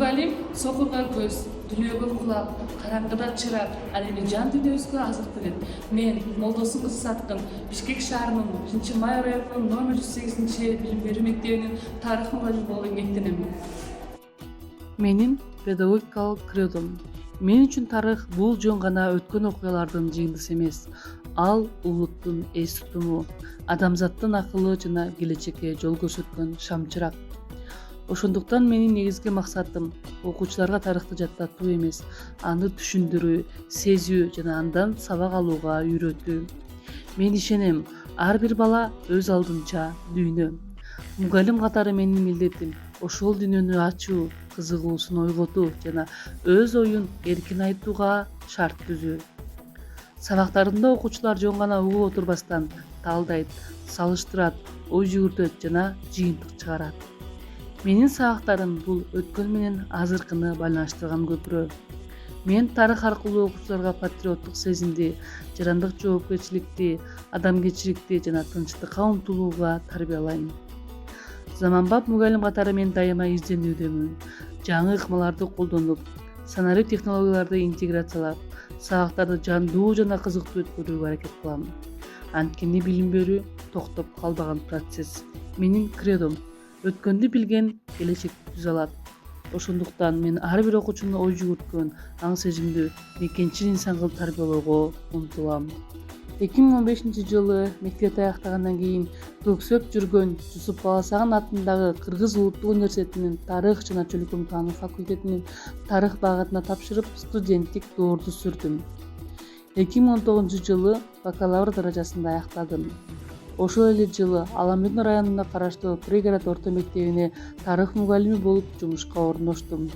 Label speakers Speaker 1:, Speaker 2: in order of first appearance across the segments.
Speaker 1: Мугалим сокурга көз, дүлөөгө кулап, караңгыда чырак, ал эми жан дүйнөбүзгө азыктырат. Мен Молдосун кызы Саткын Бишкек шаарынын 1-май районунун номер 108 билим берүү мектебинин тарых мугалими болуп эмгектенем.
Speaker 2: Менин педагогикалык кредом. Мен үчүн тарых бул жөн гана өткөн окуялардын жыйындысы эмес. Ал улуттун эс тутуму, адамзаттын акылы жана келечекке жол көрсөткөн шамчырак. Ошондуктан менин негизги максатым окуучуларга тарыхты жаттатуу эмес, аны түшүндүрүү, сезүү жана андан сабак алууга үйрөтүү. Мен ишенем, ар бир бала өз алдынча дүйнө. Мугалим катары менин милдетим ошол дүйнөнү ачуу, кызыгуусун ойготуу жана өз оюн эркин айтууга шарт түзүү. Сабактарында окуучулар жөн гана угуп отурбастан талдайт, салыштырат, ой жүгүртөт жана жыйынтык чыгарат. Менин сабактарым бул өткөн менен азыркыны байланыштырган көпүрө. Мен тарых аркылуу окуучуларга патриоттук сезимди, жарандык жоопкерчиликти, адамгерчиликти жана тынчтыкка умтулууга тарбиялайм. Заманбап мугалим катары мен дайыма изденүүдөмүн. Жаңы ыкмаларды колдонуп, санарип технологияларды интеграциялап, сабактарды жандуу жана кызыктуу өткөрүүгө аракет кылам. Анткени билим берүү токтоп калбаган процесс. Менин кредом өткөндү билген келечекти түзө алат. Ошондуктан мен ар бир окуучуну ой жүгүрткөн, аң сезимдүү, мекенчил инсан кылып тарбиялоого умтулам. 2015-жылы мектепти аяктагандан кийин көксөп жүргөн Жусуп Баласаган атындагы Кыргыз улуттук университетинин тарых жана чөлкөм таануу факультетинин тарых багытына тапшырып, студенттик доорду сүрдүм. 2019-жылы бакалавр даражасында аяктадым. Ошол эле жылы Аламедин районуна караштуу Пригород орто мектебине тарых мугалими болуп жумушка орноштум.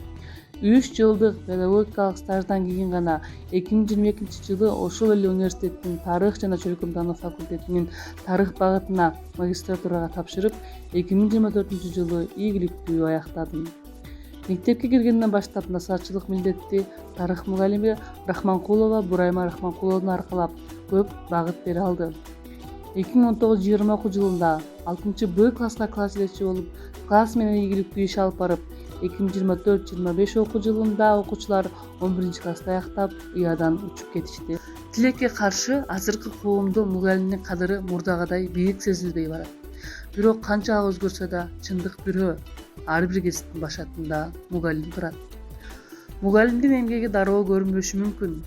Speaker 2: 3 жылдык педагогикалык стаждан кийин гана 2022-жылы ошол эле университеттин тарых жана чөлкөм таануу факультетинин тарых багытына магистратурага тапшырып, 2024-жылы ийгиликтүү аяктадым. Мектепке киргенден баштап насаатчылык милдетти тарых мугалими Рахманкулова Бурайма Рахманкуловна аркалап көп багыт бере алды. 2019-20 окуу жылында 6-Б класска класс жетекчи болуп, класс менен ийгиликтүү иш алып барып, 2024-25 окуу жылында окуучулар 11-классты аяктап, УЯдан учуп кетишти. Тилекке каршы азыркы коомдо мугалимдин кадыры мурдагыдай бийик сезилбей барат. Бирок канча өзгөрсө да чындык бирөө, ар бир кесиптин башатында мугалим турат. Мугалимдин эмгеги дароо көрүнбөшү мүмкүн,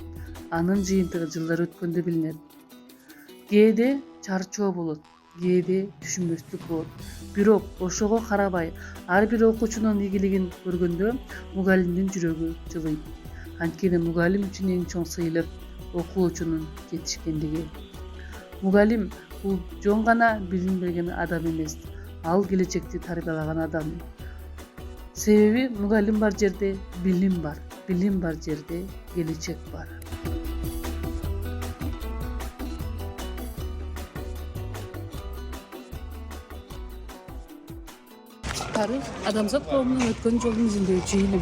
Speaker 2: анын жыйынтыгы жылдар өткөндө билинет. Кээде чарчоо болот, кээде түшүнбөстүк болот. Бирок ошого карабай, ар бир окуучунун ийгилигин көргөндө мугалимдин жүрөгү жылыйт. Анткени мугалим үчүн эң чоң сыйлык окуучунун жетишкендиги. Мугалим бул жөн гана билим берген адам эмес, ал келечекти тарбиялаган адам. Себеби мугалим бар жерде билим бар, билим бар жерде келечек бар. Тарых адамзат коомунун өткөн жолун изилдөөчү илим.